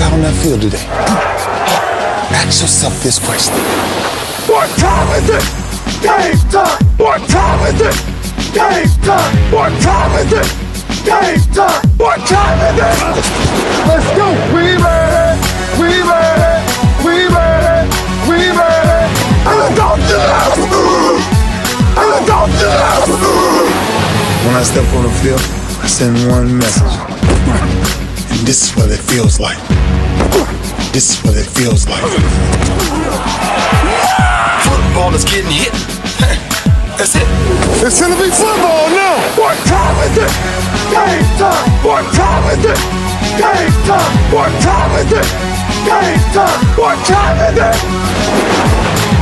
out on that field today, ask yourself this question. What time is it? Game time! What time is it? Game time! What time is it? Game time! What time is it? Let's go! We made it! We made it! We made it! We made it! And let's go! And let's go! When I step on the field, I send one message. And this is what it feels like. This is what it feels like. Football is getting hit. That's it. It's gonna be football now! What time is it? Game time! What time is it? Game time! What time is it? Game time! What time is it?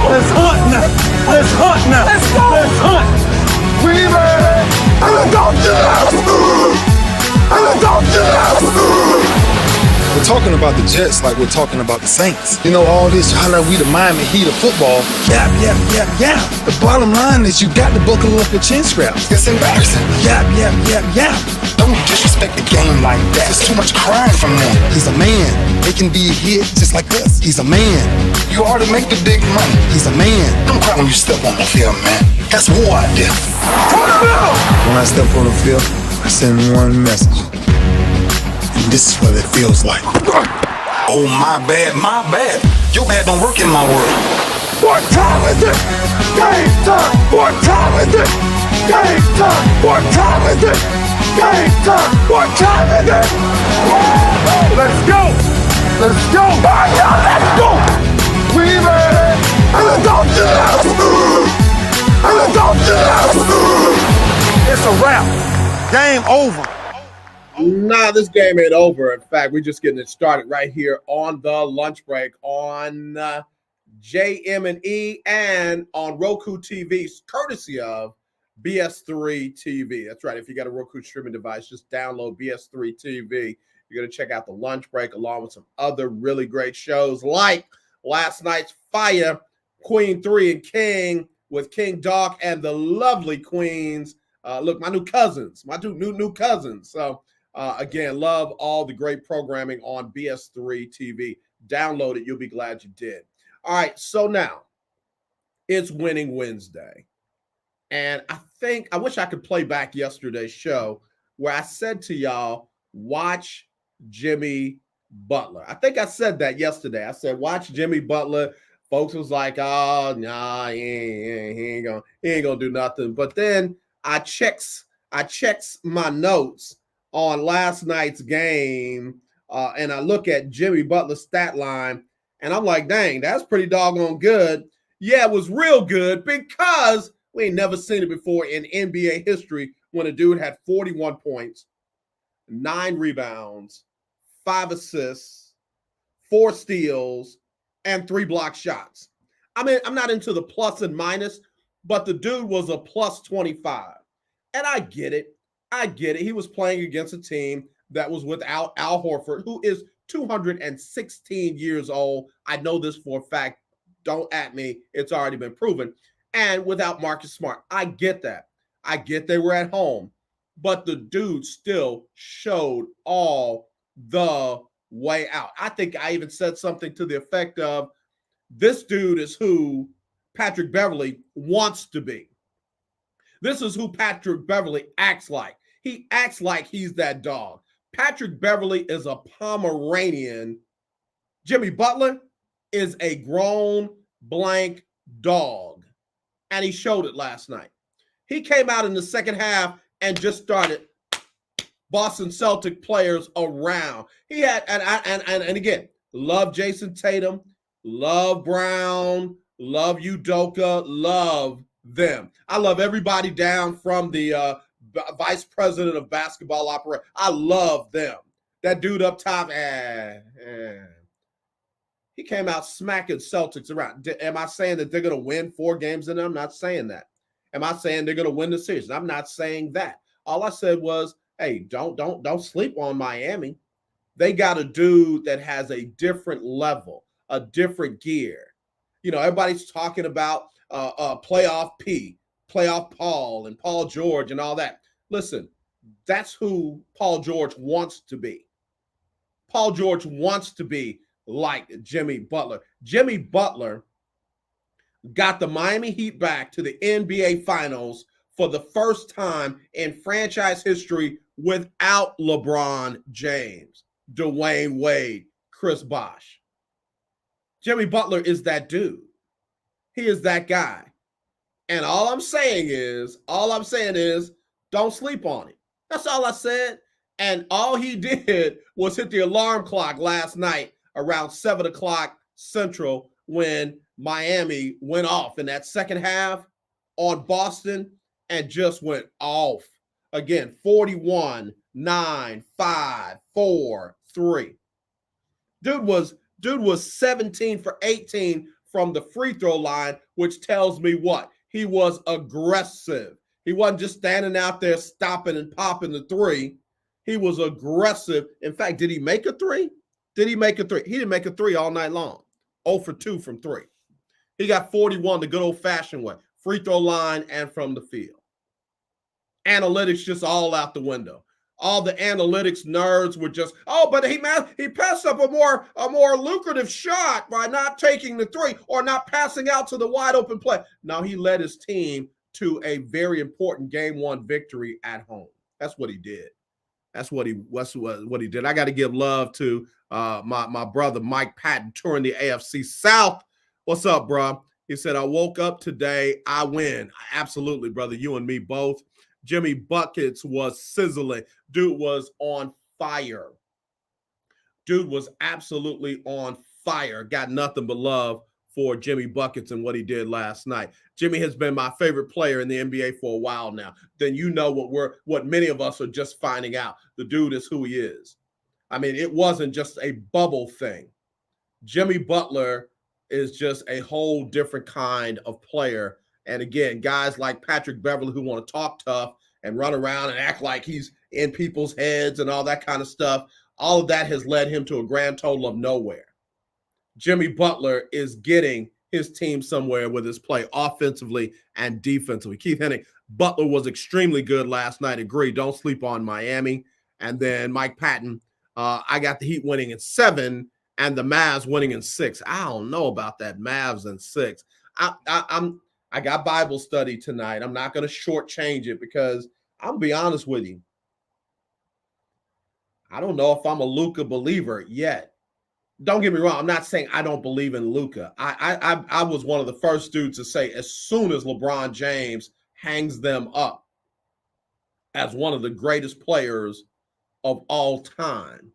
Let's hunt now! Let's hunt now! Let's go! Let's hunt! We made it! And let's go! And let's go! We're talking about the Jets like we're talking about the Saints. You know, all this, how like we the Miami Heat of football. Yap, yap, yap, yap. The bottom line is you got to buckle up your chin straps. It's embarrassing. Yap, yap, yap, yap. Don't disrespect the game like that. There's too much crying from them. He's a man. They can be a hit just like us. He's a man. You already make the big money. He's a man. Don't cry when you step on the field, man. That's war out there. When I step on the field, I send one message. And this is what it feels like. Oh, my bad, my bad. Your bad don't work in my world. What time is it? Game time! What time is it? Game time! What time is it? Game time! What time is it? Let's go! Let's go! Let's go! We made it! And let's go! And let's go! It's a wrap. Game over. Nah, this game ain't over. In fact, we're just getting it started right here on the lunch break on JM&E and on Roku TV, courtesy of BS3 TV. That's right. If you got a Roku streaming device, just download BS3 TV. You're going to check out the lunch break along with some other really great shows like last night's Fire, Queen 3 and King with King Doc and the lovely Queens. Look, my new cousins, my new cousins. So, again, love all the great programming on BS3 TV. Download it. You'll be glad you did. All right. So now it's Winning Wednesday. And I wish I could play back yesterday's show where I said to y'all, watch Jimmy Butler. I think I said that yesterday. I said, watch Jimmy Butler. Folks was like, oh, nah, he ain't gonna do nothing. But then I checks my notes on last night's game, and I look at Jimmy Butler's stat line, and I'm like, dang, that's pretty doggone good. Yeah, it was real good because we ain't never seen it before in NBA history when a dude had 41 points, 9 rebounds, 5 assists, 4 steals, and 3 block shots. I mean, I'm not into the plus and minus, but the dude was a plus 25. And I get it. He was playing against a team that was without Al Horford, who is 216 years old. I know this for a fact. Don't at me. It's already been proven. And without Marcus Smart. I get that. I get they were at home. But the dude still showed all the way out. I think I even said something to the effect of, this dude is who Patrick Beverley wants to be. This is who Patrick Beverley acts like. He acts like he's that dog. Patrick Beverley is a Pomeranian. Jimmy Butler is a grown blank dog. And he showed it last night. He came out in the second half and just started Boston Celtic players around. He had, and again, love Jason Tatum, love Brown, love Udoka, love them. I love everybody down from the vice president of basketball operations. I love them. That dude up top, he came out smacking Celtics around. Am I saying that they're going to win 4 games in them? I'm not saying that. Am I saying they're going to win the series? I'm not saying that. All I said was, hey, don't sleep on Miami. They got a dude that has a different level, a different gear. You know, everybody's talking about playoff P, playoff Paul, and Paul George and all that. Listen, that's who Paul George wants to be. Paul George wants to be like Jimmy Butler. Jimmy Butler got the Miami Heat back to the NBA Finals for the first time in franchise history without LeBron James, Dwayne Wade, Chris Bosh. Jimmy Butler is that dude. He is that guy. And all I'm saying is, don't sleep on him. That's all I said. And all he did was hit the alarm clock last night around 7 o'clock Central when Miami went off in that second half on Boston and just went off. Again, 41, 9, 5, 4, 3. Dude was 17 for 18 from the free throw line, which tells me what? He was aggressive. He wasn't just standing out there stopping and popping the three. He was aggressive. In fact, did he make a three? He didn't make a three all night long. 0 for 2 from 3. He got 41 the good old-fashioned way. Free throw line and from the field. Analytics just all out the window. All the analytics nerds were just, but he passed up a more lucrative shot by not taking the three or not passing out to the wide open play. No, he led his team to a very important game 1 victory at home. That's what he did. That's what he did. I got to give love to my brother Mike Patton touring the AFC South. What's up, bro? He said, I woke up today, I win. Absolutely, brother. You and me both. Jimmy Buckets was sizzling. Dude was on fire. Dude was absolutely on fire. Got nothing but love for Jimmy Buckets and what he did last night. Jimmy has been my favorite player in the NBA for a while now. Then you know what many of us are just finding out. The dude is who he is. I mean, it wasn't just a bubble thing. Jimmy Butler is just a whole different kind of player. And again, guys like Patrick Beverley who want to talk tough and run around and act like he's in people's heads and all that kind of stuff, all of that has led him to a grand total of nowhere. Jimmy Butler is getting his team somewhere with his play offensively and defensively. Keith Hennig, Butler was extremely good last night. Agree, don't sleep on Miami. And then Mike Patton, I got the Heat winning in 7 and the Mavs winning in 6. I don't know about that Mavs in 6. I got Bible study tonight. I'm not going to shortchange it because I'll be honest with you. I don't know if I'm a Luka believer yet. Don't get me wrong. I'm not saying I don't believe in Luka. I was one of the first dudes to say as soon as LeBron James hangs them up as one of the greatest players of all time,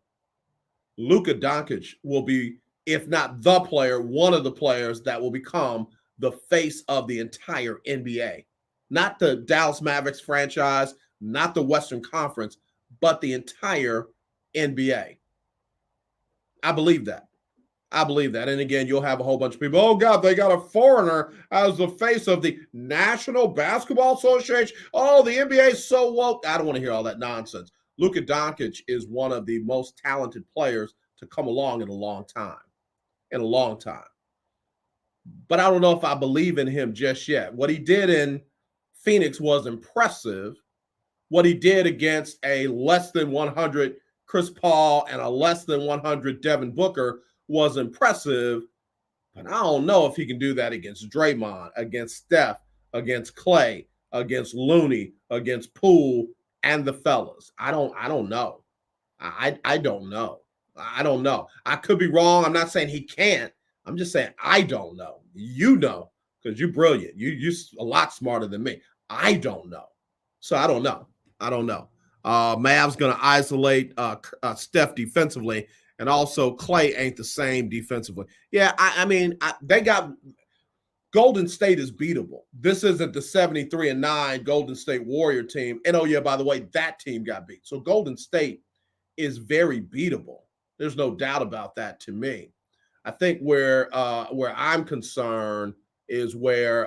Luka Doncic will be, if not the player, one of the players that will become the face of the entire NBA. Not the Dallas Mavericks franchise, not the Western Conference, but the entire NBA. I believe that. And again, you'll have a whole bunch of people, oh, God, they got a foreigner as the face of the National Basketball Association. Oh, the NBA is so woke. I don't want to hear all that nonsense. Luka Doncic is one of the most talented players to come along in a long time. But I don't know if I believe in him just yet. What he did in Phoenix was impressive. What he did against a less than 100 Chris Paul and a less than 100 Devin Booker was impressive. But I don't know if he can do that against Draymond, against Steph, against Clay, against Looney, against Poole, and the fellas. I don't know. I don't know. I don't know. I could be wrong. I'm not saying he can't. I'm just saying I don't know. You know, because you're brilliant. You're a lot smarter than me. I don't know. So I don't know. Mavs going to isolate Steph defensively, and also Clay ain't the same defensively. Yeah, I mean, they got Golden State is beatable. This isn't the 73-9 Golden State Warrior team. And oh yeah, by the way, that team got beat. So Golden State is very beatable. There's no doubt about that to me. I think where I'm concerned is where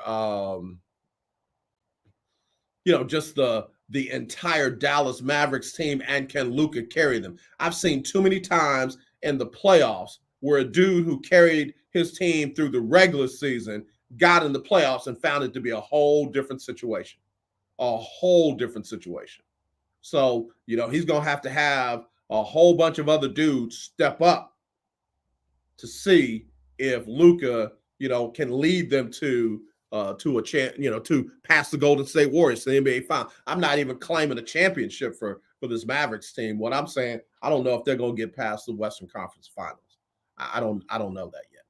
just the entire Dallas Mavericks team and can Luka carry them. I've seen too many times in the playoffs where a dude who carried his team through the regular season got in the playoffs and found it to be a whole different situation. So, he's going to have a whole bunch of other dudes step up to see if Luka, can lead them to a chance, to pass the Golden State Warriors to the NBA Final. I'm not even claiming a championship for this Mavericks team. What I'm saying, I don't know if they're going to get past the Western Conference Finals. I don't know that yet.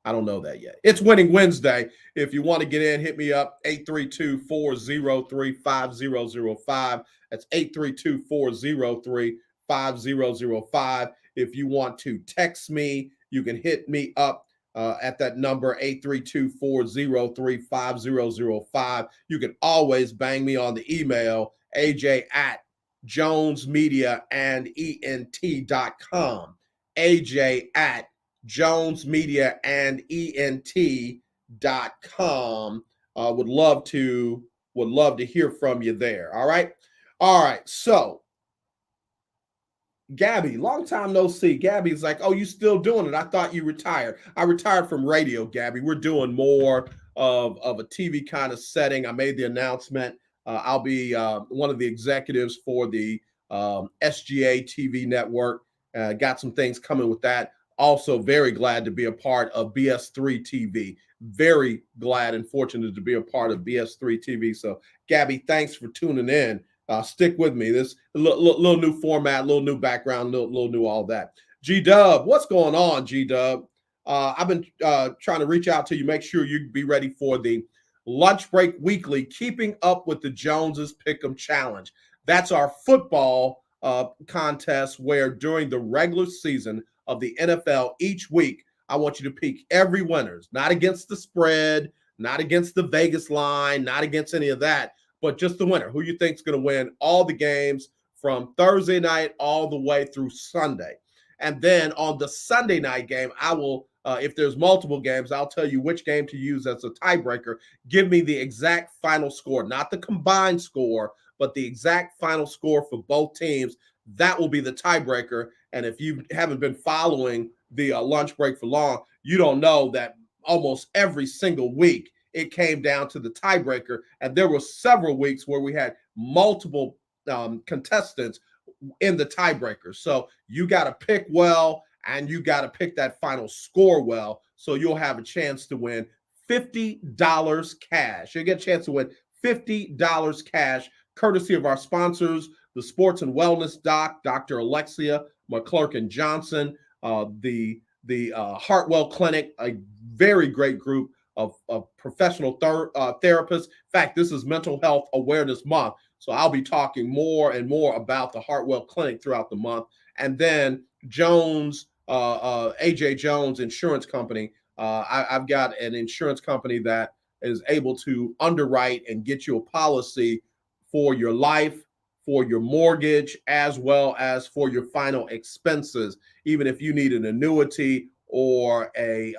I don't know that yet. It's Winning Wednesday. If you want to get in, hit me up, 832-403-5005. That's 832-403-5005. If you want to text me, you can hit me up at that number, 832-403-5005. You can always bang me on the email, aj@jonesmediaandent.com. aj@jonesmediaandent.com. Would love to hear from you there. All right. So Gabby, long time no see. Gabby's like, oh, you still doing it? I thought you retired. I retired from radio, Gabby. We're doing more of a TV kind of setting. I made the announcement. I'll be one of the executives for the SGA TV network. Got some things coming with that. Also very glad to be a part of BS3 TV. Very glad and fortunate to be a part of BS3 TV. So, Gabby, thanks for tuning in. Stick with me. This little new format, little new background, little new all that. G-Dub, what's going on, G-Dub? I've been trying to reach out to you, make sure you be ready for the Lunch Break Weekly, Keeping Up with the Joneses Pick'em Challenge. That's our football contest where during the regular season of the NFL each week, I want you to pick every winners, not against the spread, not against the Vegas line, not against any of that, but just the winner, who you think is going to win all the games from Thursday night all the way through Sunday. And then on the Sunday night game, I will, if there's multiple games, I'll tell you which game to use as a tiebreaker. Give me the exact final score, not the combined score, but the exact final score for both teams. That will be the tiebreaker. And if you haven't been following the lunch break for long, you don't know that almost every single week it came down to the tiebreaker. And there were several weeks where we had multiple contestants in the tiebreaker. So you got to pick well, and you got to pick that final score well. So you'll have a chance to win $50 cash. You'll get a chance to win $50 cash, courtesy of our sponsors, the Sports and Wellness Doc, Dr. Alexia McClurkin Johnson, the Hartwell Clinic, a very great group of professional therapists. In fact, this is Mental Health Awareness Month, so I'll be talking more and more about the Hartwell Clinic throughout the month. And then Jones, AJ Jones Insurance Company. I've got an insurance company that is able to underwrite and get you a policy for your life, for your mortgage, as well as for your final expenses. Even if you need an annuity or a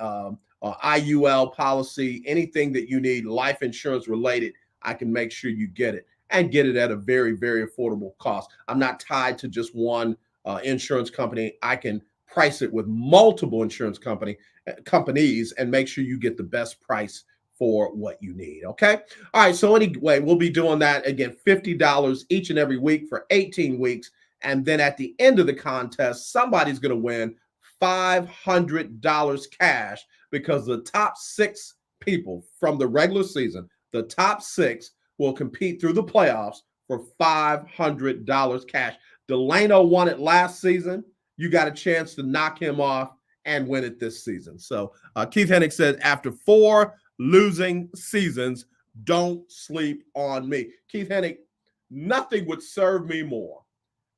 IUL policy, anything that you need life insurance related, I can make sure you get it and get it at a very, very affordable cost. I'm not tied to just one insurance company. I can price it with multiple insurance companies and make sure you get the best price for what you need. Okay. All right. So anyway, we'll be doing that again, $50 each and every week for 18 weeks. And then at the end of the contest, somebody's going to win $500 cash, because the top 6 people from the regular season, the top 6 will compete through the playoffs for $500 cash. Delano won it last season. You got a chance to knock him off and win it this season. So Keith Hennig said, after 4 losing seasons, don't sleep on me. Keith Hennig, nothing would serve me more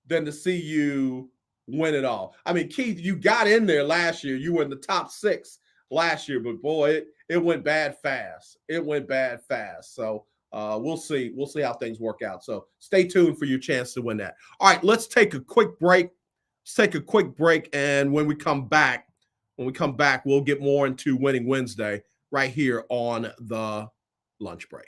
than to see you win it all. I mean, Keith, you got in there last year. You were in the top 6 last year, but boy, it went bad fast. It went bad fast. So we'll see. We'll see how things work out. So stay tuned for your chance to win that. All right, let's take a quick break. And when we come back, we'll get more into Winning Wednesday right here on the lunch break.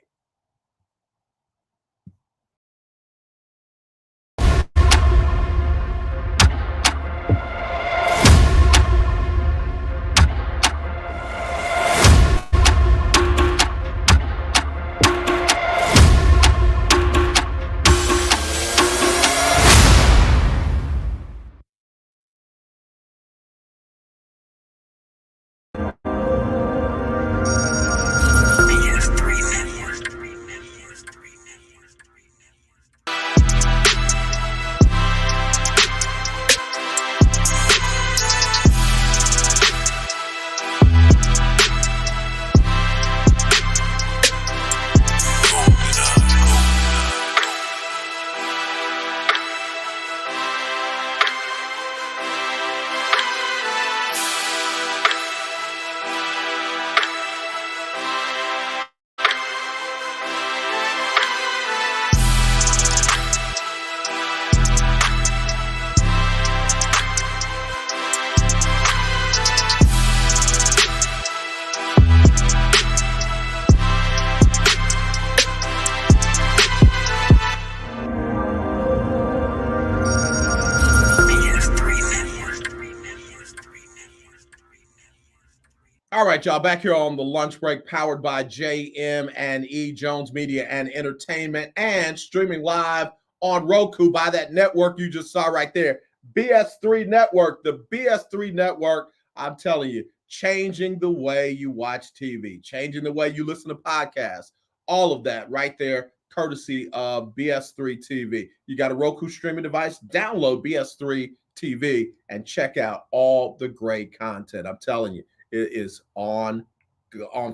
All right, y'all, back here on the lunch break, powered by JM&E, Jones Media and Entertainment, and streaming live on Roku by that network you just saw right there, BS3 Network. The BS3 Network, I'm telling you, changing the way you watch TV, changing the way you listen to podcasts, all of that right there, courtesy of BS3 TV. You got a Roku streaming device, download BS3 TV and check out all the great content. I'm telling you, it is on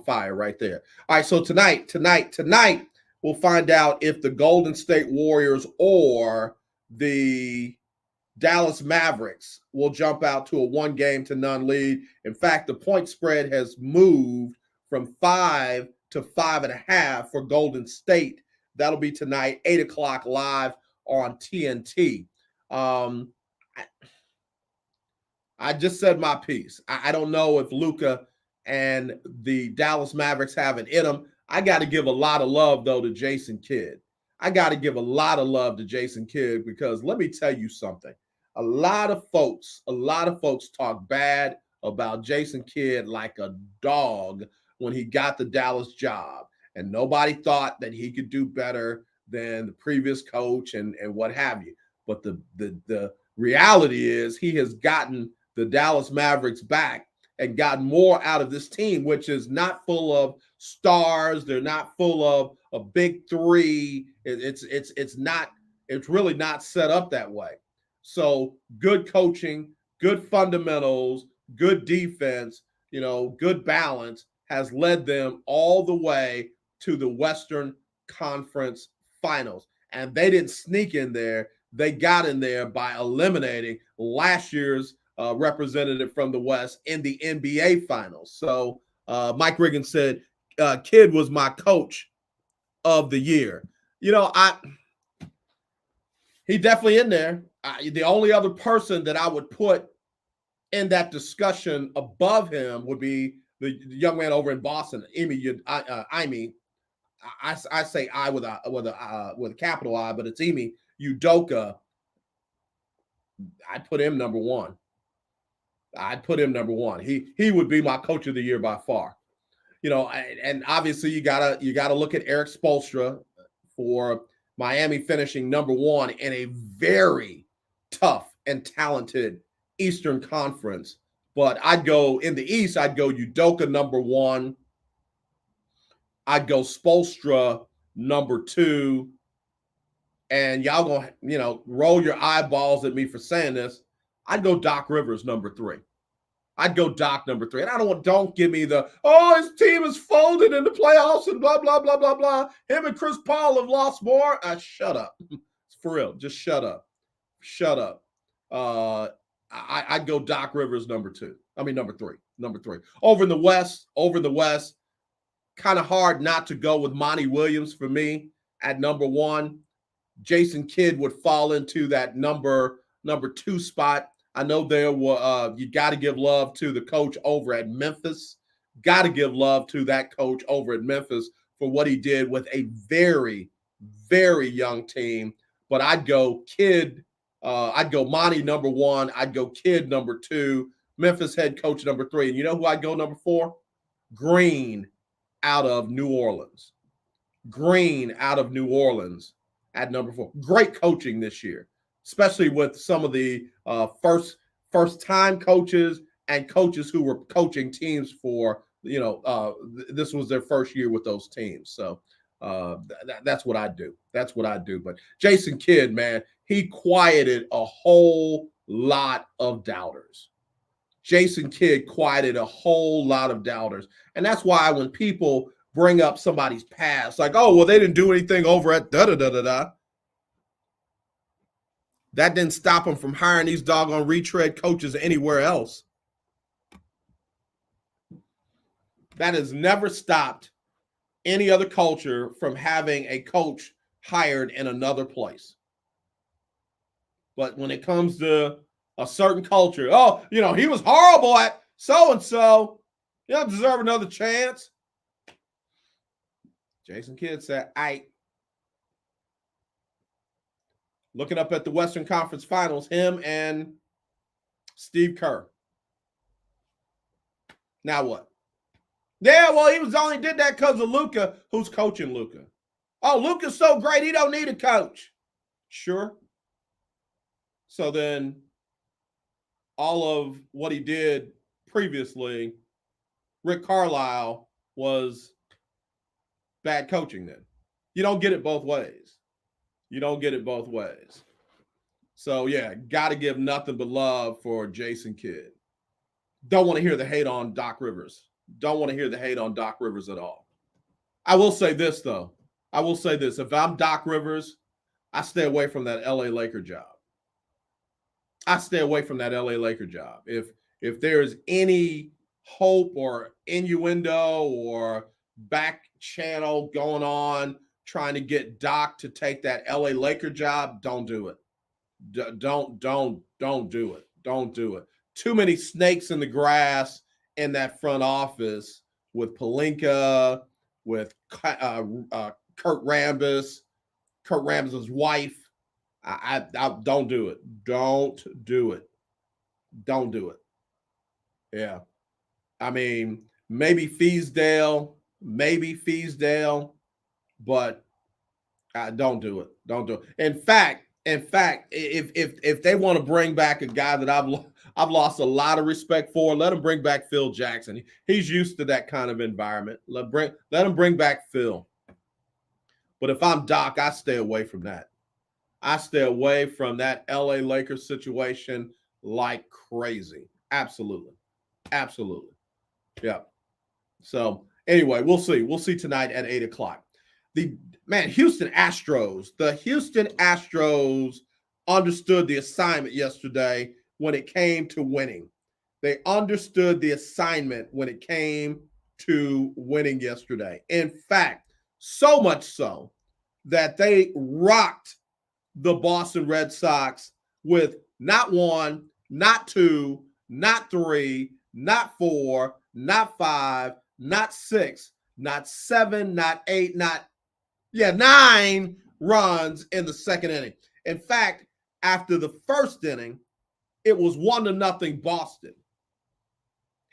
fire right there. All right, so tonight, we'll find out if the Golden State Warriors or the Dallas Mavericks will jump out to a 1-game-to-none lead. In fact, the point spread has moved from 5 to 5.5 for Golden State. That'll be tonight, 8 o'clock live on TNT. I just said my piece. I don't know if Luka and the Dallas Mavericks have it in them. I got to give a lot of love, though, to Jason Kidd. I got to give a lot of love to Jason Kidd because let me tell you something. A lot of folks talk bad about Jason Kidd like a dog when he got the Dallas job. And nobody thought that he could do better than the previous coach and what have you. But the reality is he has gotten the Dallas Mavericks back and gotten more out of this team, which is not full of stars. They're not full of a big three. It's really not set up that way. So good coaching, good fundamentals, good defense, good balance has led them all the way to the Western Conference Finals. And they didn't sneak in there. They got in there by eliminating last year's representative from the West in the NBA Finals. So Mike Riggins said, Kidd was my coach of the year. He definitely in there. The only other person that I would put in that discussion above him would be the young man over in Boston, Ime. I say I with a capital I, but it's Ime Udoka. I'd put him number one. He would be my coach of the year by far. And obviously you gotta look at Eric Spoelstra for Miami finishing number one in a very tough and talented Eastern Conference. But I'd go in the East, I'd go Udoka number one. I'd go Spoelstra number two. And y'all gonna, roll your eyeballs at me for saying this. I'd go Doc Rivers number three. And don't give me his team is folded in the playoffs and blah, blah, blah, blah, blah. Him and Chris Paul have lost more. Shut up. For real. Just shut up. I'd go Doc Rivers number three. Over in the West, kind of hard not to go with Monty Williams for me at number one. Jason Kidd would fall into that number two spot. I know you got to give love to the coach over at Memphis. Got to give love to that coach over at Memphis for what he did with a very, very young team. But I'd go Kidd. I'd go Monty number one. I'd go Kidd number two. Memphis head coach number three. And you know who I'd go number four? Green out of New Orleans. At number four. Great coaching this year, especially with some of the first-time coaches and coaches who were coaching teams for, this was their first year with those teams. So that's what I do. But Jason Kidd, man, he quieted a whole lot of doubters. And that's why when people bring up somebody's past, like, oh, well, they didn't do anything over at da-da-da-da-da. That didn't stop them from hiring these doggone retread coaches anywhere else. That has never stopped any other culture from having a coach hired in another place. But when it comes to a certain culture, he was horrible at so-and-so. You don't deserve another chance. Jason Kidd said, looking up at the Western Conference Finals, him and Steve Kerr. Now what? Yeah, well, he was only did that because of Luka. Who's coaching Luka? Oh, Luka's so great, he don't need a coach. Sure. So then all of what he did previously, Rick Carlisle, was bad coaching then. You don't get it both ways. You don't get it both ways. So, yeah, got to give nothing but love for Jason Kidd. Don't want to hear the hate on Doc Rivers. Don't want to hear the hate on Doc Rivers at all. I will say this, though. I will say this. If I'm Doc Rivers, I stay away from that LA Laker job. I stay away from that LA Laker job. If there's any hope or innuendo or back channel going on trying to get Doc to take that LA Laker job, don't do it. Don't do it. Don't do it. Too many snakes in the grass in that front office with Pelinka, with Kurt Rambis' wife. I don't do it. Don't do it. Don't do it. Yeah. I mean, maybe Feasdale, but don't do it. Don't do it. In fact, if they want to bring back a guy that I've lost a lot of respect for, let them bring back Phil Jackson. He's used to that kind of environment. Let him bring back Phil. But if I'm Doc, I stay away from that. I stay away from that LA Lakers situation like crazy. Absolutely. Absolutely. Yeah. So anyway, we'll see. We'll see tonight at 8:00. The Houston Astros understood the assignment yesterday when it came to winning. They understood the assignment when it came to winning yesterday. In fact, so much so that they rocked the Boston Red Sox with not one, not two, not three, not four, not five, not six, not seven, not eight, 9 runs in the second inning. In fact, after the first inning, it was 1-0 Boston.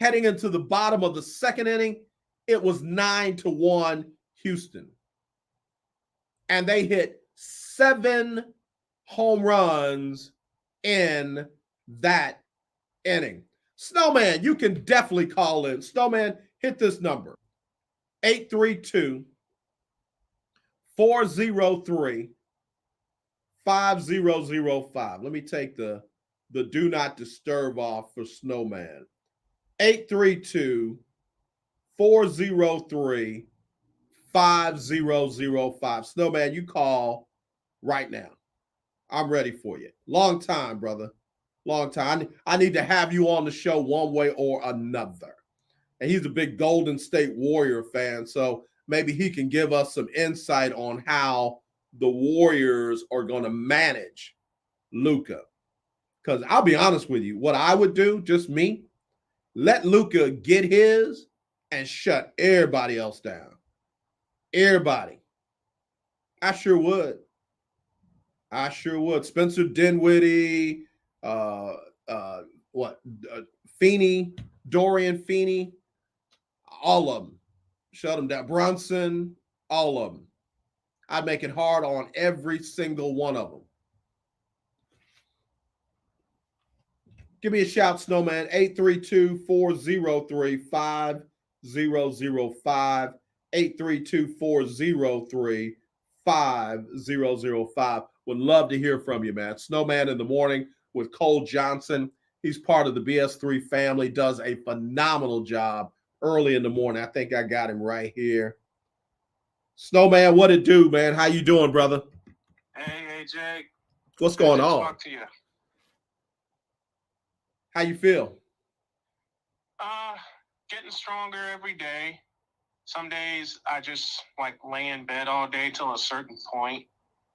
Heading into the bottom of the second inning, it was 9-1 Houston. And they hit 7 home runs in that inning. Snowman, you can definitely call in. Snowman, hit this number. 832-403-5005. Let me take the do not disturb off for Snowman. 832-403-5005. Snowman, you call right now. I'm ready for you. Long time, brother. Long time. I need to have you on the show one way or another. And he's a big Golden State Warrior fan, so maybe he can give us some insight on how the Warriors are going to manage Luka. Because I'll be honest with you, what I would do, just me, let Luka get his and shut everybody else down. Everybody. I sure would. Spencer Dinwiddie, Feeney, Dorian Feeney, all of them. Shut them down. Brunson, all of them. I'd make it hard on every single one of them. Give me a shout, Snowman. 832-403-5005. 832-403-5005. Would love to hear from you, man. Snowman in the morning with Cole Johnson. He's part of the BS3 family, does a phenomenal job early in the morning. I think I got him right here. Snowman, what it do, man? How you doing, brother? Hey, Jake. What's going on? Talk to you. How you feel? Getting stronger every day. Some days I just lay in bed all day till a certain point,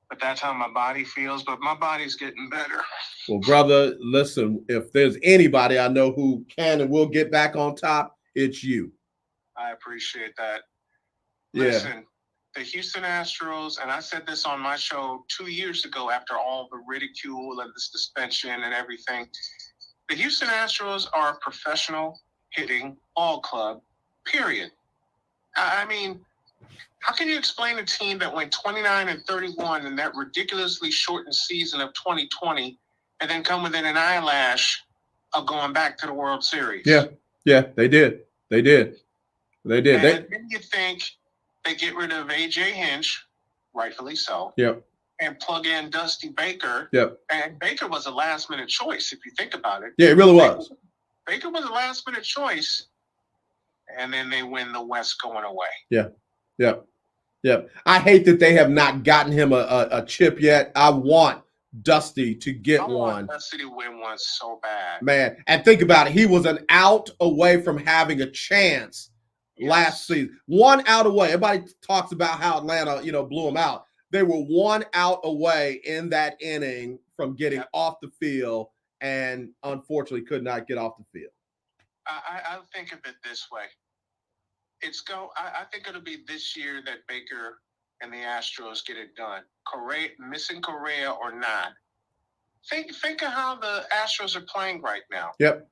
but that's how my body feels. But my body's getting better. Well, brother, listen, if there's anybody I know who can and will get back on top, it's you. I appreciate that. Yeah. Listen, the Houston Astros, and I said this on my show 2 years ago after all the ridicule and the suspension and everything, the Houston Astros are a professional hitting ball club, period. I mean, how can you explain a team that went 29-31 in that ridiculously shortened season of 2020 and then come within an eyelash of going back to the World Series? Yeah, they did. They did. And then you think they get rid of A.J. Hinch, rightfully so. Yep. And plug in Dusty Baker. Yep. And Baker was a last-minute choice, if you think about it. Yeah, it really was. Baker was a last-minute choice, and then they win the West going away. Yeah. I hate that they have not gotten him a chip yet. I want Dusty to get one. I want Dusty to win one so bad. Man, and think about it. He was an out away from having a chance last season. One out away. Everybody talks about how Atlanta, blew him out. They were one out away in that inning from getting off the field, and unfortunately could not get off the field. I think of it this way. I think it'll be this year that Baker and the Astros get it done. Correa, missing Correa or not. Think of how the Astros are playing right now. Yep.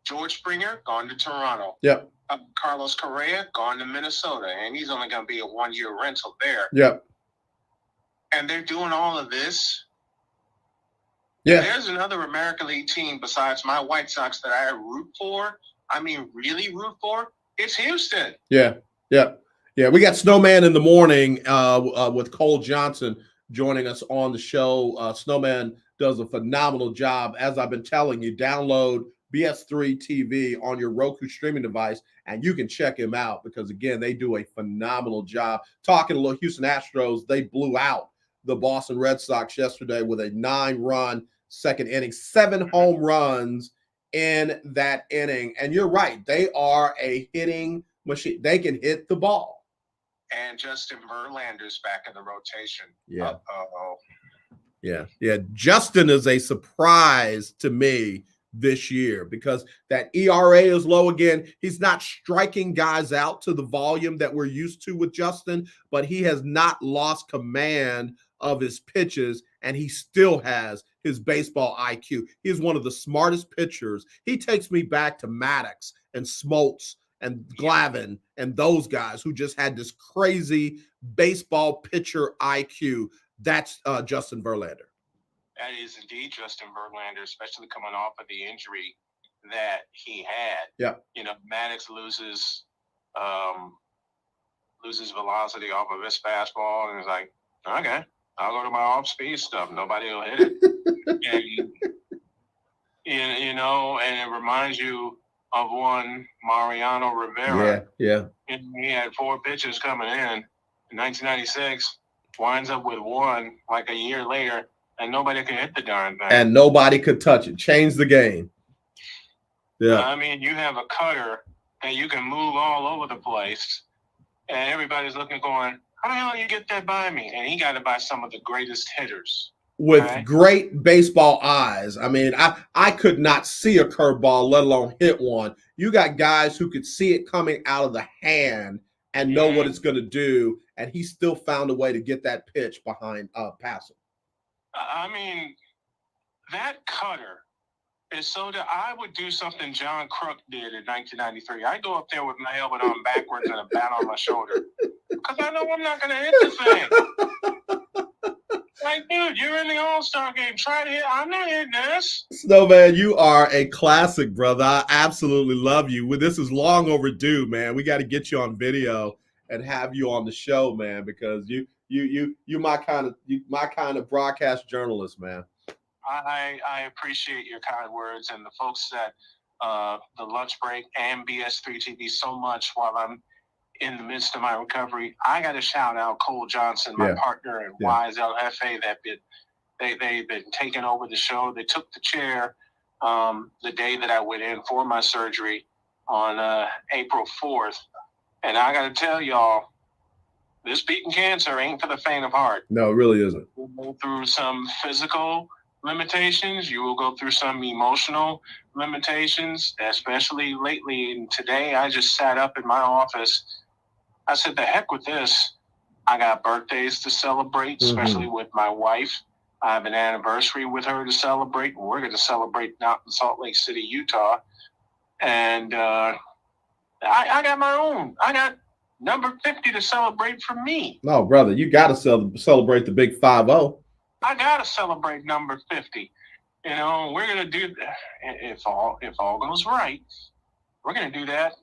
George Springer gone to Toronto. Yep. Carlos Correa gone to Minnesota, and he's only going to be a one-year rental there. Yep. And they're doing all of this. Yeah. There's another American League team besides my White Sox that I root for. I mean, really root for. It's Houston. Yeah. We got Snowman in the morning with Cole Johnson joining us on the show. Snowman does a phenomenal job. As I've been telling you, download BS3 TV on your Roku streaming device, and you can check him out because, again, they do a phenomenal job. Talking to the Houston Astros, they blew out the Boston Red Sox yesterday with a 9-run second inning, 7 home runs in that inning. And you're right. They are a hitting machine. They can hit the ball. And Justin Verlander's back in the rotation. Yeah. Uh-oh. Yeah. Justin is a surprise to me this year because that ERA is low again. He's not striking guys out to the volume that we're used to with Justin, but he has not lost command of his pitches, and he still has his baseball IQ. He's one of the smartest pitchers. He takes me back to Maddox and Smoltz and Glavine and those guys who just had this crazy baseball pitcher IQ. That's Justin Verlander. That is indeed Justin Verlander, especially coming off of the injury that he had. Yeah. Maddox loses velocity off of his fastball, and it's like, okay, I'll go to my off-speed stuff. Nobody will hit it. And it reminds you of one Mariano Rivera. Yeah. And he had 4 pitches coming in 1996, winds up with 1 like a year later, and nobody could hit the darn thing. And nobody could touch it. Change the game. Yeah. I mean, you have a cutter and you can move all over the place, and everybody's looking going, how the hell do you get that by me? And he got it by some of the greatest hitters. With great baseball eyes. I mean, I could not see a curveball, let alone hit one. You got guys who could see it coming out of the hand and know what it's going to do, and he still found a way to get that pitch behind pass him. I mean, that cutter is so that I would do something John Crook did in 1993. I go up there with my helmet on backwards and a bat on my shoulder because I know I'm not going to hit the thing. Like, dude, you're in the All-Star game. Try to hit. I'm not hitting this. Snowman, you are a classic, brother. I absolutely love you. This is long overdue, man. We got to get you on video and have you on the show, man, because you my kind of broadcast journalist, man. I appreciate your kind words and the folks at the Lunch Break and BS3 TV so much while I'm in the midst of my recovery. I got to shout out Cole Johnson, my partner in YSLFA, they've been taking over the show. They took the chair the day that I went in for my surgery on April 4th. And I got to tell y'all, this beating cancer ain't for the faint of heart. No, it really isn't. We'll go through some physical limitations. You will go through some emotional limitations, especially lately. And today I just sat up in my office. I said, the heck with this. I got birthdays to celebrate, especially with my wife. I have an anniversary with her to celebrate. And we're going to celebrate out in Salt Lake City, Utah. And I got my own. I got number 50 to celebrate for me. No, brother, you got to celebrate the big 5-0. I got to celebrate number 50. You know, we're going to do that. If all goes right, we're going to do that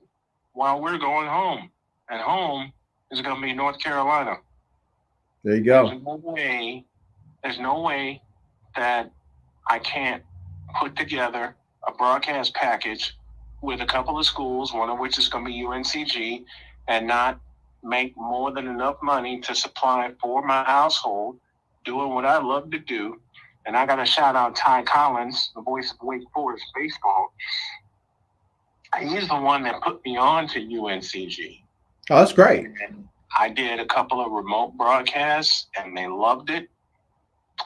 while we're going home. And home is going to be North Carolina. There you go. There's no way that I can't put together a broadcast package with a couple of schools, one of which is going to be UNCG, and not make more than enough money to supply for my household, doing what I love to do. And I got to shout out Ty Collins, the voice of Wake Forest baseball. He's the one that put me on to UNCG. Oh, that's great. And I did a couple of remote broadcasts, and they loved it.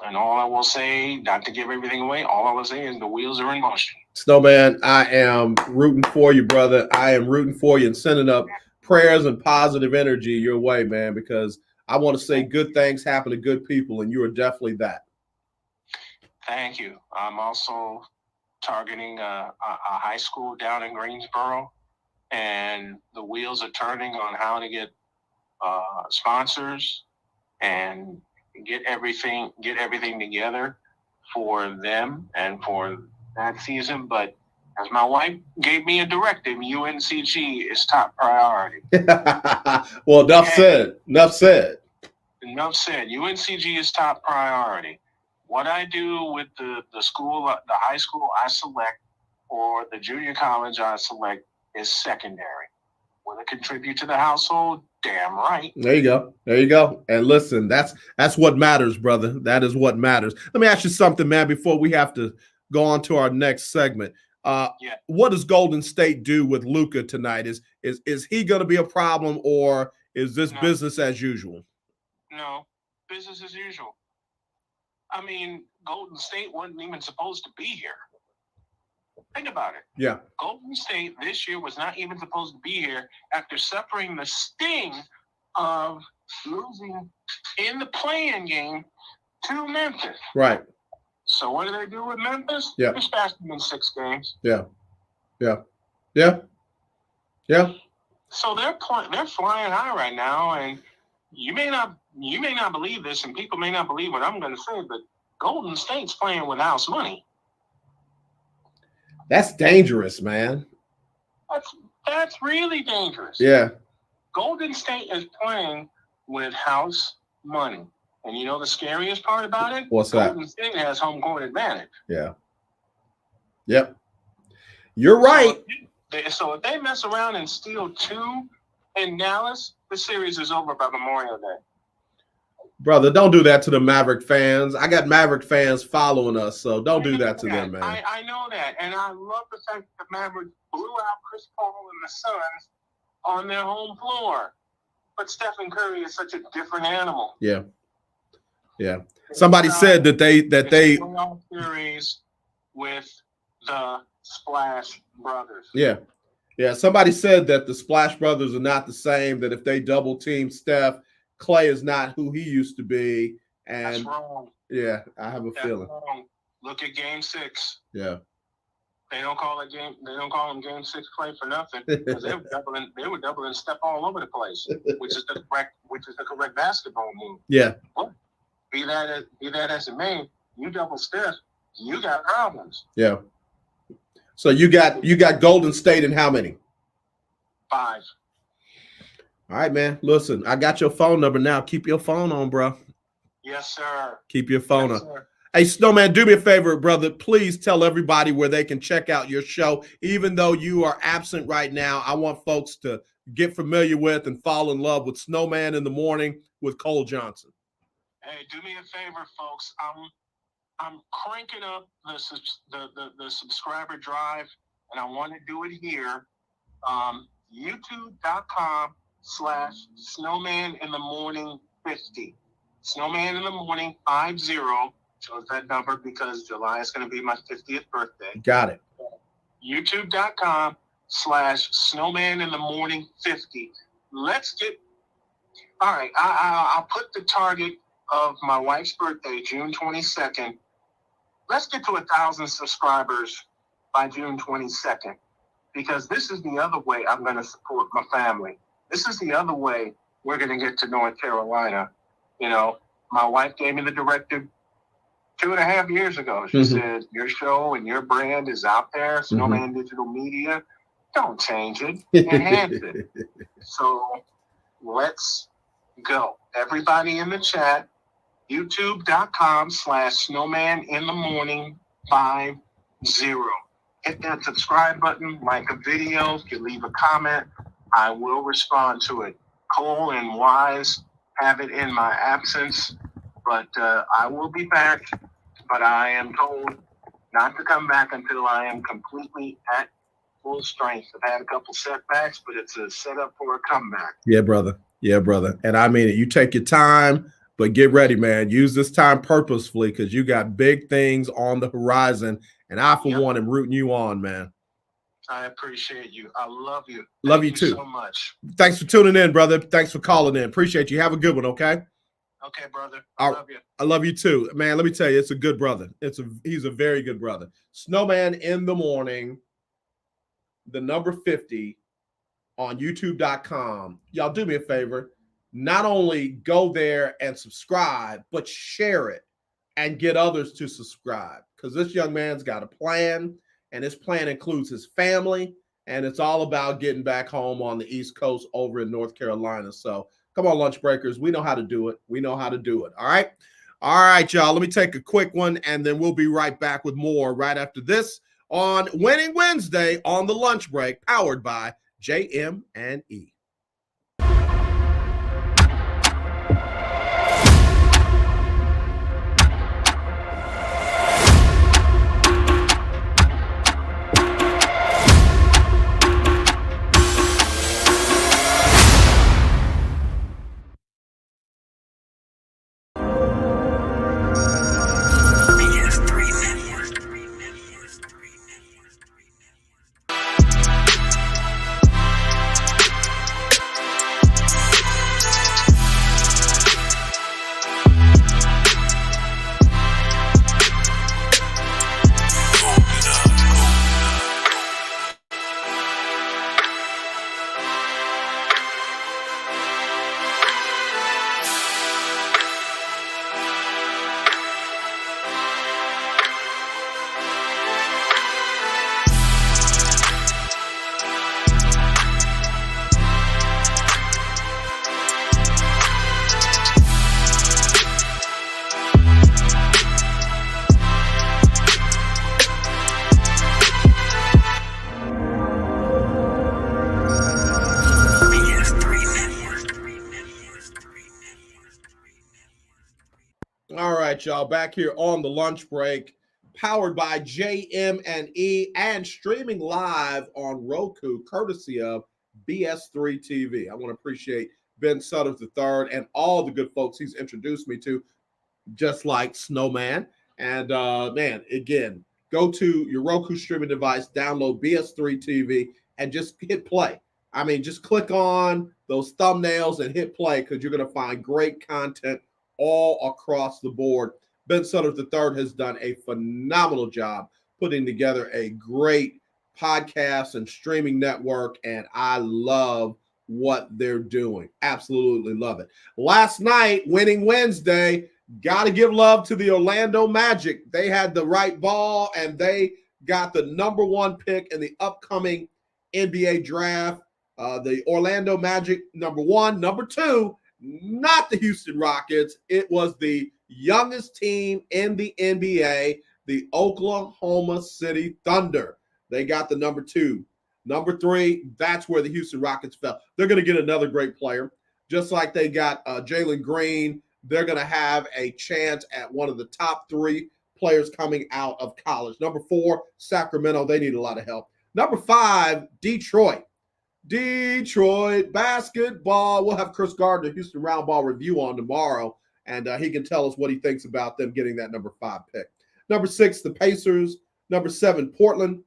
And all I will say, not to give everything away, all I will say is the wheels are in motion. Snowman, I am rooting for you, brother. I am rooting for you and sending up prayers and positive energy your way, man, because I want to say good things happen to good people, and you are definitely that. Thank you. I'm also targeting a high school down in Greensboro, and the wheels are turning on how to get sponsors and get everything together for them and for that season. But as my wife gave me a directive, UNCG is top priority. Well, enough said. UNCG is top priority. What I do with the school, the high school I select, or the junior college I select is secondary. Will it contribute to the household? Damn right. There you go. And listen, that's what matters, brother. That is what matters. Let me ask you something, man, before we have to go on to our next segment. What does Golden State do with Luka tonight? Is he going to be a problem, or is this business as usual? No, business as usual. I mean, Golden State wasn't even supposed to be here. Think about it. Yeah. Golden State this year was not even supposed to be here after suffering the sting of losing in the play-in game to Memphis. Right. So what do they do with Memphis? Yeah. They smashed them in 6 games. Yeah. So they're flying high right now, and you may not believe this, and people may not believe what I'm going to say, but Golden State's playing with house money. That's dangerous, man. That's really dangerous. Yeah. Golden State is playing with house money. And you know the scariest part about it? What's that? Golden State has home court advantage. Yeah. Yep. You're right. So if they mess around and steal 2 in Dallas, the series is over by Memorial Day. Brother, don't do that to the Maverick fans. I got Maverick fans following us, so don't do that to them, man. I know that. And I love the fact that the Mavericks blew out Chris Paul and the Suns on their home floor. But Stephen Curry is such a different animal. Yeah. Somebody said that they playoff series with the Splash Brothers. Yeah. Somebody said that the Splash Brothers are not the same. That if they double team Steph, Clay is not who he used to be. And that's wrong. Yeah, I have a feeling. Wrong. Look at Game 6. Yeah. They don't call him Game 6 Clay for nothing, because they were doubling Steph all over the place, which is the correct basketball move. Yeah. But be that as it may, you double Steph, you got problems. Yeah. So you got Golden State in how many? 5. All right, man. Listen, I got your phone number now. Keep your phone on, bro. Yes, sir. Keep your phone on. Sir. Hey, Snowman, do me a favor, brother. Please tell everybody where they can check out your show. Even though you are absent right now, I want folks to get familiar with and fall in love with Snowman in the Morning with Cole Johnson. Hey, do me a favor, folks. I'm cranking up the subscriber drive, and I want to do it here. YouTube.com/snowmaninthemorning50. Snowman in the Morning 50. Chose that number because July is going to be my 50th birthday. Got it. YouTube.com/snowmaninthemorning50. Let's get. All right, I'll put the target of my wife's birthday, June 22nd. Let's get to 1,000 subscribers by June 22nd. because this is the other way I'm going to support my family. This is the other way we're going to get to North Carolina. You know, my wife gave me the directive 2.5 years ago. She said, your show and your brand is out there, Snowman Digital Media. Don't change it. Enhance it. So let's go. Everybody in the chat, youtube.com/snowmaninthemorning50. Hit that subscribe button, like a video. If you leave a comment, I will respond to it. Cole and Wise have it in my absence, but I will be back. But I am told not to come back until I am completely at full strength. I've had a couple setbacks, but it's a setup for a comeback. Yeah, brother. Yeah, brother. And I mean it. You take your time, but get ready, man. Use this time purposefully because you got big things on the horizon. And I, for one, am rooting you on, man. I appreciate you. I love you. Love you too. So much. Thanks for tuning in, brother. Thanks for calling in. Appreciate you. Have a good one, okay? Okay, brother. I love you. I love you too. Man, let me tell you, it's a good brother. He's a very good brother. Snowman in the Morning, the number 50 on youtube.com. Y'all do me a favor. Not only go there and subscribe, but share it and get others to subscribe because this young man's got a plan, and his plan includes his family, and it's all about getting back home on the East Coast over in North Carolina. So come on, lunch breakers. We know how to do it. We know how to do it. All right. All right, y'all. Let me take a quick one, and then we'll be right back with more right after this on Winning Wednesday on the lunch break, powered by JM&E. All right, y'all, back here on the lunch break, powered by JM&E and streaming live on Roku, courtesy of BS3 TV. I want to appreciate Ben Sutters III and all the good folks he's introduced me to, just like Snowman. And man, again, go to your Roku streaming device, download BS3 TV, and just hit play. I mean, just click on those thumbnails and hit play because you're going to find great content all across the board. Ben Sutters III has done a phenomenal job putting together a great podcast and streaming network, and I love what they're doing. Absolutely love it. Last night, Winning Wednesday, got to give love to the Orlando Magic. They had the right ball, and they got the number 1 pick in the upcoming NBA draft. The Orlando Magic, number 1. Number 2, not the Houston Rockets. It was the youngest team in the NBA, the Oklahoma City Thunder. They got the number 2. Number 3, that's where the Houston Rockets fell. They're going to get another great player. Just like they got Jalen Green, they're going to have a chance at one of the top 3 players coming out of college. Number 4, Sacramento. They need a lot of help. Number 5, Detroit. Detroit basketball. We'll have Chris Gardner, Houston Roundball review on tomorrow, and he can tell us what he thinks about them getting that number 5 pick. Number 6, the Pacers. Number 7, Portland.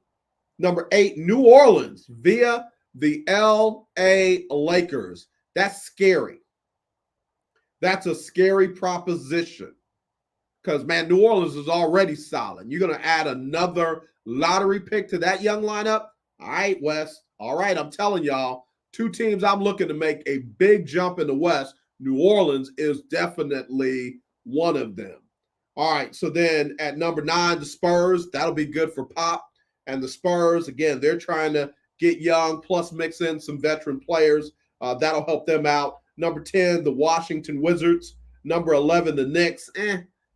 Number 8, New Orleans via the LA Lakers. That's scary. That's a scary proposition because, man, New Orleans is already solid. You're going to add another lottery pick to that young lineup. All right, West. All right, I'm telling y'all, two teams I'm looking to make a big jump in the West. New Orleans is definitely one of them. All right, so then at number 9, the Spurs. That'll be good for Pop. And the Spurs, again, they're trying to get young, plus mix in some veteran players. That'll help them out. Number 10, the Washington Wizards. Number 11, the Knicks.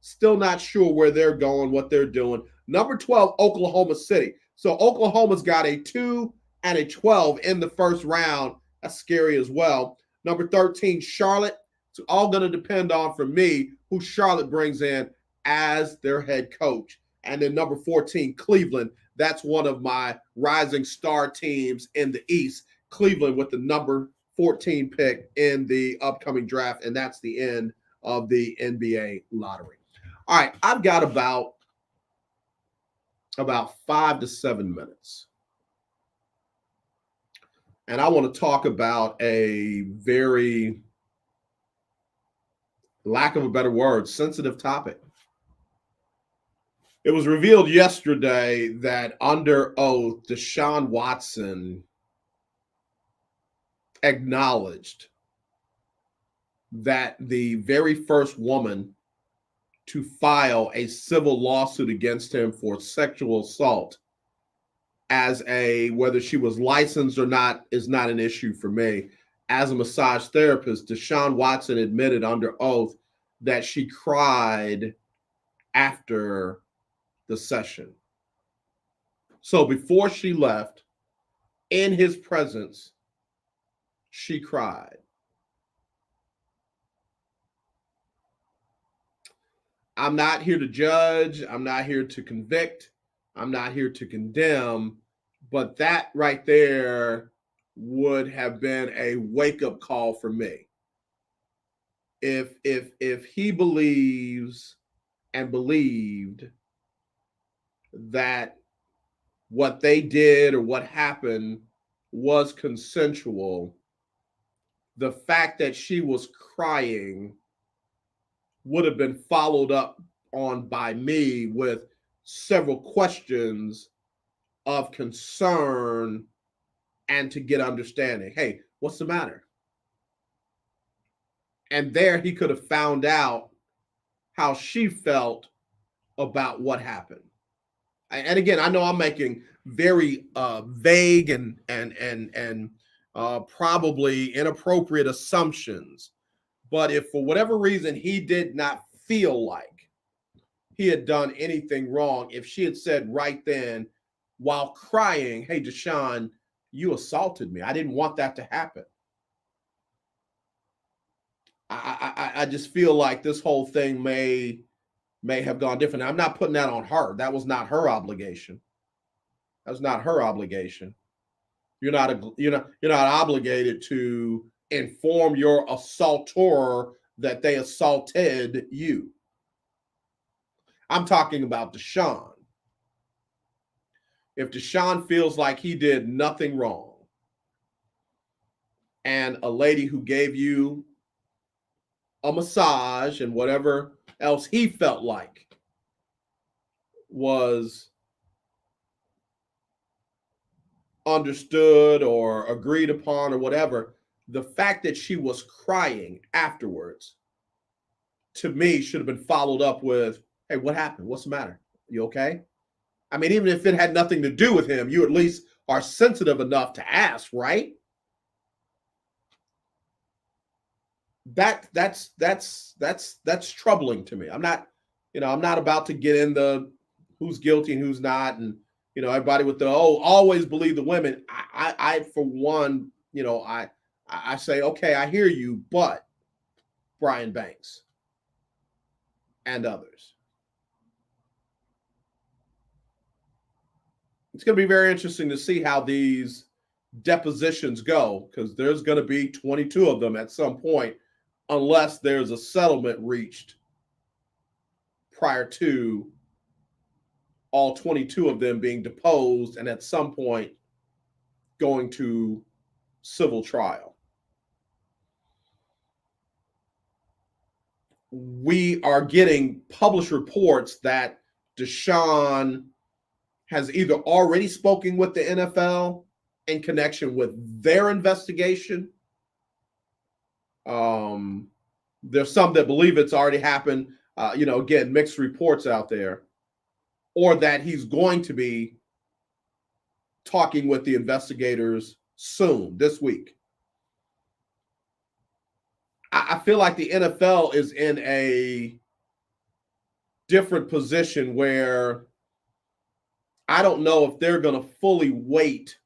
Still not sure where they're going, what they're doing. Number 12, Oklahoma City. So Oklahoma's got a 2 and a 12 in the first round. That's scary as well. Number 13, Charlotte. It's all going to depend on, for me, who Charlotte brings in as their head coach. And then number 14, Cleveland. That's one of my rising star teams in the East. Cleveland with the number 14 pick in the upcoming draft. And that's the end of the NBA lottery. All right, I've got about 5 to 7 minutes. And I want to talk about a very, lack of a better word, sensitive topic. It was revealed yesterday that under oath, Deshaun Watson acknowledged that the very first woman to file a civil lawsuit against him for sexual assault, as a, whether she was licensed or not is not an issue for me. As a massage therapist, Deshaun Watson admitted under oath that she cried after the session. So before she left, in his presence, she cried. I'm not here to judge. I'm not here to convict. I'm not here to condemn. But that right there would have been a wake-up call for me. If he believes and believed that what they did or what happened was consensual, the fact that she was crying would have been followed up on by me with several questions of concern and to get understanding. Hey, what's the matter? And there he could have found out how she felt about what happened. And again, I know I'm making very vague and probably inappropriate assumptions. But if for whatever reason he did not feel like he had done anything wrong, if she had said right then while crying, hey, Deshaun, you assaulted me. I didn't want that to happen. I just feel like this whole thing may have gone different. I'm not putting that on her. That was not her obligation. That was not her obligation. You're not obligated to inform your assaultor that they assaulted you. I'm talking about Deshaun. If Deshaun feels like he did nothing wrong and a lady who gave you a massage and whatever else he felt like was understood or agreed upon or whatever, the fact that she was crying afterwards, to me, should have been followed up with, hey, what happened? What's the matter? You okay? I mean, even if it had nothing to do with him, you at least are sensitive enough to ask, right? That's troubling to me. I'm not about to get into who's guilty and who's not, and everybody with the always believe the women. I for one, I say, okay, I hear you, but Brian Banks and others. It's going to be very interesting to see how these depositions go, because there's going to be 22 of them at some point, unless there's a settlement reached prior to all 22 of them being deposed and at some point going to civil trial. We are getting published reports that Deshaun has either already spoken with the NFL in connection with their investigation. There's some that believe it's already happened. Again, mixed reports out there, or that he's going to be talking with the investigators soon, this week. I feel like the NFL is in a different position where I don't know if they're going to fully wait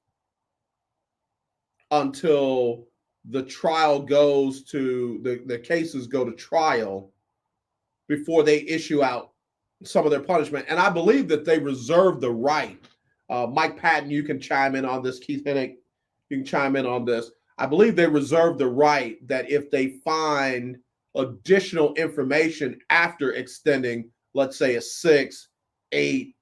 until the trial goes to the cases go to trial before they issue out some of their punishment. And I believe that they reserve the right. Mike Patton, you can chime in on this. Keith Hennick, you can chime in on this. I believe they reserve the right that if they find additional information after extending, let's say, a 6, 8,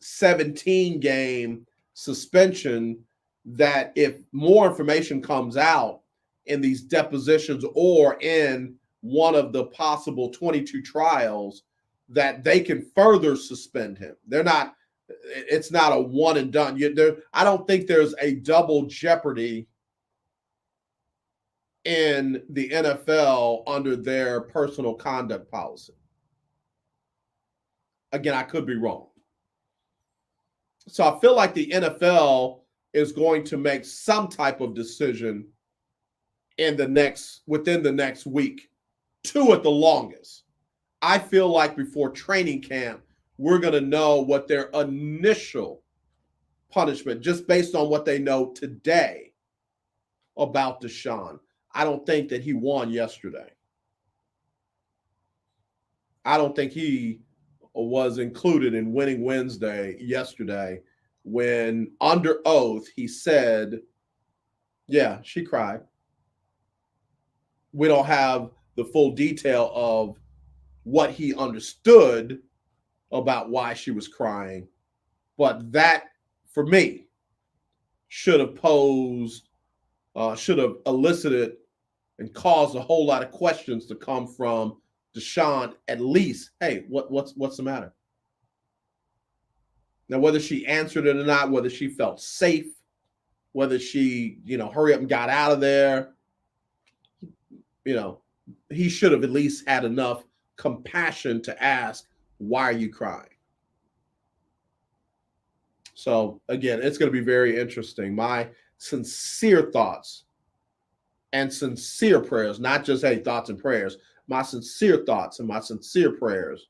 17 game suspension, that if more information comes out in these depositions or in one of the possible 22 trials, that they can further suspend him. It's not a one and done. I don't think there's a double jeopardy in the NFL under their personal conduct policy. Again, I could be wrong. So I feel like the NFL is going to make some type of decision within the next week, 2 at the longest. I feel like before training camp, we're going to know what their initial punishment, just based on what they know today about Deshaun. I don't think that he won yesterday. I don't think he was included in Winning Wednesday yesterday when, under oath, he said, yeah, she cried. We don't have the full detail of what he understood about why she was crying, but that, for me, should have elicited and caused a whole lot of questions to come from Deshaun. At least, hey, what's the matter? Now, whether she answered it or not, whether she felt safe, whether she, hurry up and got out of there, he should have at least had enough compassion to ask, why are you crying? So, again, it's going to be very interesting. My sincere thoughts and sincere prayers, not just, hey, thoughts and prayers, my sincere thoughts and my sincere prayers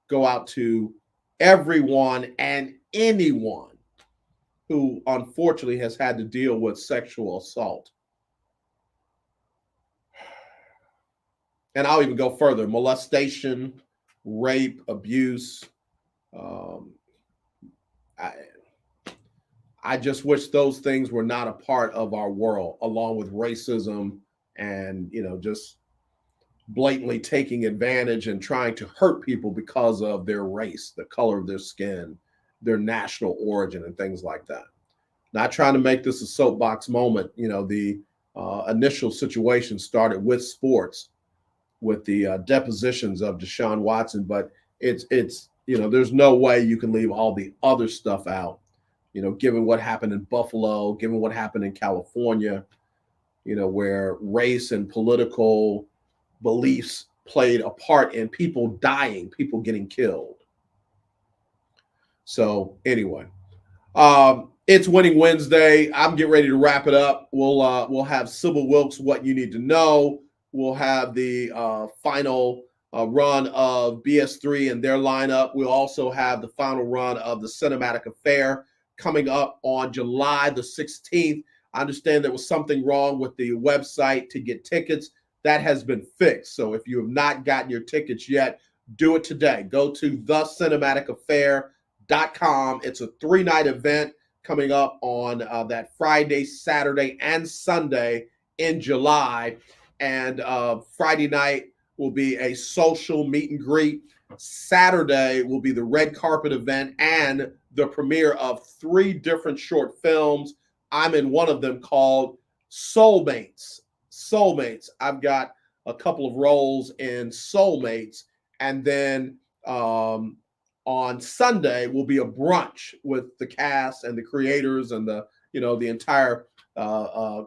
go out to everyone and anyone who unfortunately has had to deal with sexual assault. And I'll even go further: molestation, rape, abuse. I just wish those things were not a part of our world, along with racism and, just blatantly taking advantage and trying to hurt people because of their race, the color of their skin, their national origin, and things like that. Not trying to make this a soapbox moment. The initial situation started with sports, with the depositions of Deshaun Watson, but it's there's no way you can leave all the other stuff out, given what happened in Buffalo, given what happened in California, where race and political beliefs played a part in people dying, people getting killed. So anyway, it's Winning Wednesday. I'm getting ready to wrap it up. We'll have Sybil Wilkes, What You Need to Know. We'll have the final run of BS3 and their lineup. We'll also have the final run of the Cinematic Affair coming up on July the 16th. I understand there was something wrong with the website to get tickets. That has been fixed. So if you have not gotten your tickets yet, do it today. Go to thecinematicafair.com. It's a 3-night event coming up on that Friday, Saturday, and Sunday in July. And Friday night will be a social meet and greet. Saturday will be the red carpet event and the premiere of 3 different short films. I'm in one of them called Soulmates. I've got a couple of roles in Soulmates. And then on Sunday will be a brunch with the cast and the creators and the entire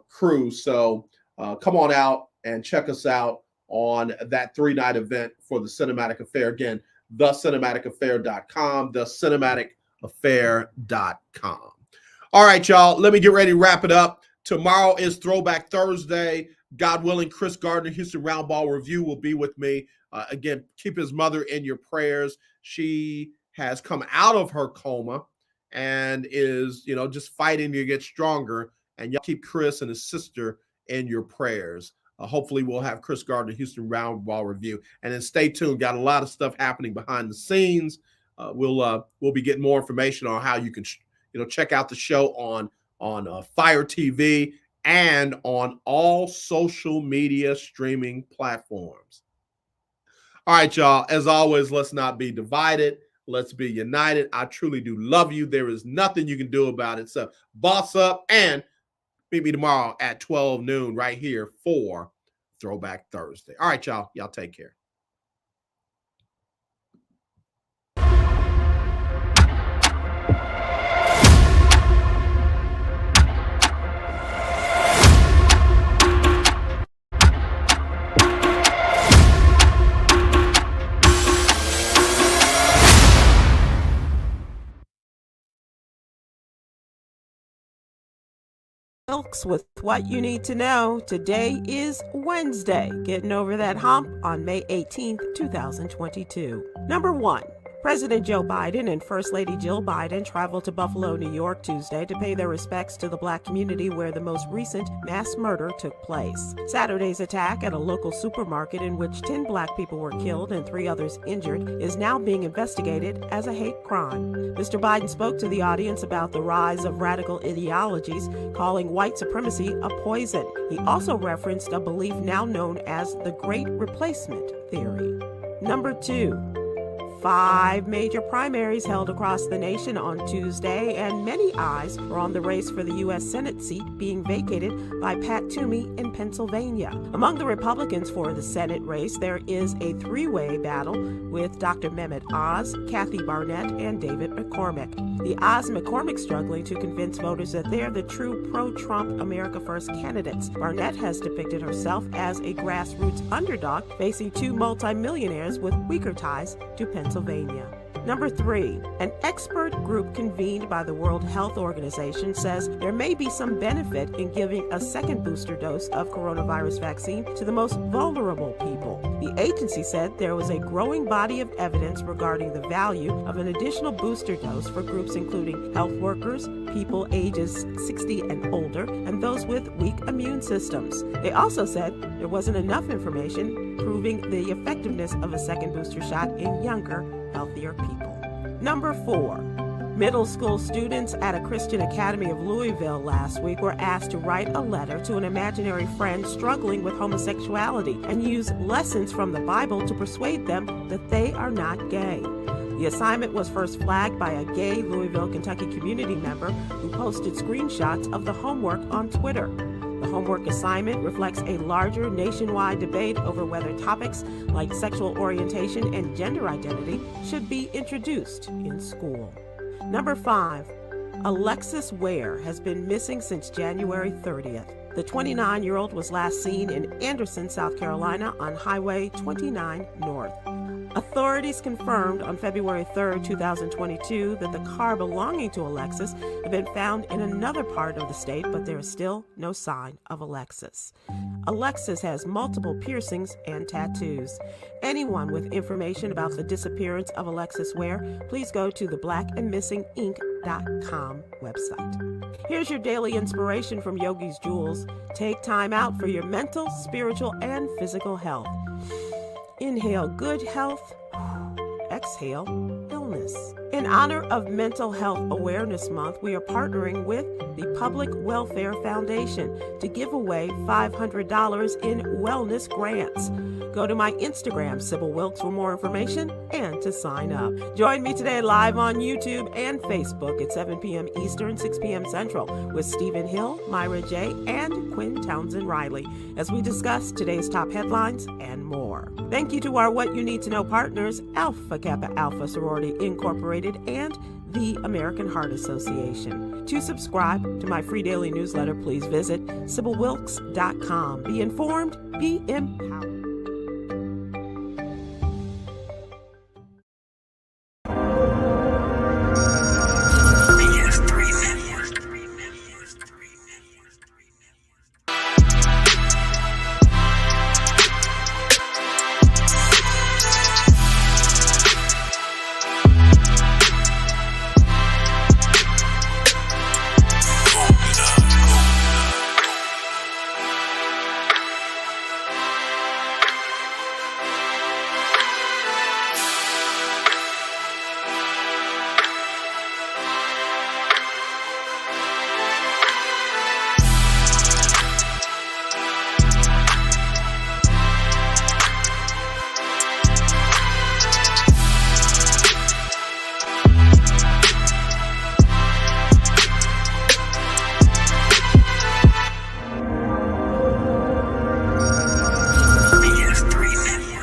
crew. So come on out and check us out on that 3-night event for the Cinematic Affair. Again, thecinematicaffair.com, thecinematicaffair.com. All right, y'all, let me get ready to wrap it up. Tomorrow is Throwback Thursday. God willing, Chris Gardner, Houston Roundball Review, will be with me. Again, keep his mother in your prayers. She has come out of her coma and is, just fighting to get stronger. And y'all keep Chris and his sister in your prayers. Hopefully we'll have Chris Gardner, Houston Roundball Review. And then stay tuned. Got a lot of stuff happening behind the scenes. We'll be getting more information on how you can, check out the show on FireTV and on all social media streaming platforms. All right, y'all. As always, let's not be divided. Let's be united. I truly do love you. There is nothing you can do about it. So boss up and meet me tomorrow at 12 noon right here for Throwback Thursday. All right, y'all. Y'all take care. Folks, with what you need to know, today is Wednesday, getting over that hump on May 18th, 2022. Number 1. President Joe Biden and First Lady Jill Biden traveled to Buffalo, New York Tuesday to pay their respects to the Black community where the most recent mass murder took place. Saturday's attack at a local supermarket in which 10 Black people were killed and 3 others injured is now being investigated as a hate crime. Mr. Biden spoke to the audience about the rise of radical ideologies, calling white supremacy a poison. He also referenced a belief now known as the Great Replacement theory. Number 2. 5 major primaries held across the nation on Tuesday, and many eyes were on the race for the U.S. Senate seat being vacated by Pat Toomey in Pennsylvania. Among the Republicans for the Senate race, there is a 3-way battle with Dr. Mehmet Oz, Kathy Barnett, and David McCormick. The Oz-McCormick struggling to convince voters that they're the true pro-Trump America First candidates. Barnett has depicted herself as a grassroots underdog facing 2 multimillionaires with weaker ties to Pennsylvania. Number 3, an expert group convened by the World Health Organization says there may be some benefit in giving a second booster dose of coronavirus vaccine to the most vulnerable people. The agency said there was a growing body of evidence regarding the value of an additional booster dose for groups including health workers, people ages 60 and older, and those with weak immune systems. They also said there wasn't enough information proving the effectiveness of a second booster shot in younger, healthier people. Number 4. Middle school students at a Christian Academy of Louisville last week were asked to write a letter to an imaginary friend struggling with homosexuality and use lessons from the Bible to persuade them that they are not gay. The assignment was first flagged by a gay Louisville, Kentucky community member who posted screenshots of the homework on Twitter. The homework assignment reflects a larger nationwide debate over whether topics like sexual orientation and gender identity should be introduced in school. Number 5. Alexis Ware has been missing since January 30th. The 29-year-old was last seen in Anderson, South Carolina on Highway 29 North. Authorities confirmed on February 3, 2022 that the car belonging to Alexis had been found in another part of the state, but there is still no sign of Alexis. Alexis has multiple piercings and tattoos. Anyone with information about the disappearance of Alexis Ware, please go to the blackandmissinginc.com website. Here's your daily inspiration from Yogi's Jewels. Take time out for your mental, spiritual, and physical health. Inhale good health, exhale illness. In honor of Mental Health Awareness Month, we are partnering with the Public Welfare Foundation to give away $500 in wellness grants. Go to my Instagram, Sybil Wilkes, for more information and to sign up. Join me today live on YouTube and Facebook at 7 p.m. Eastern, 6 p.m. Central with Stephen Hill, Myra J., and Quinn Townsend Riley as we discuss today's top headlines and more. Thank you to our What You Need to Know partners, Alpha Kappa Alpha Sorority Incorporated, and the American Heart Association. To subscribe to my free daily newsletter, please visit SibylWilkes.com. Be informed, be empowered.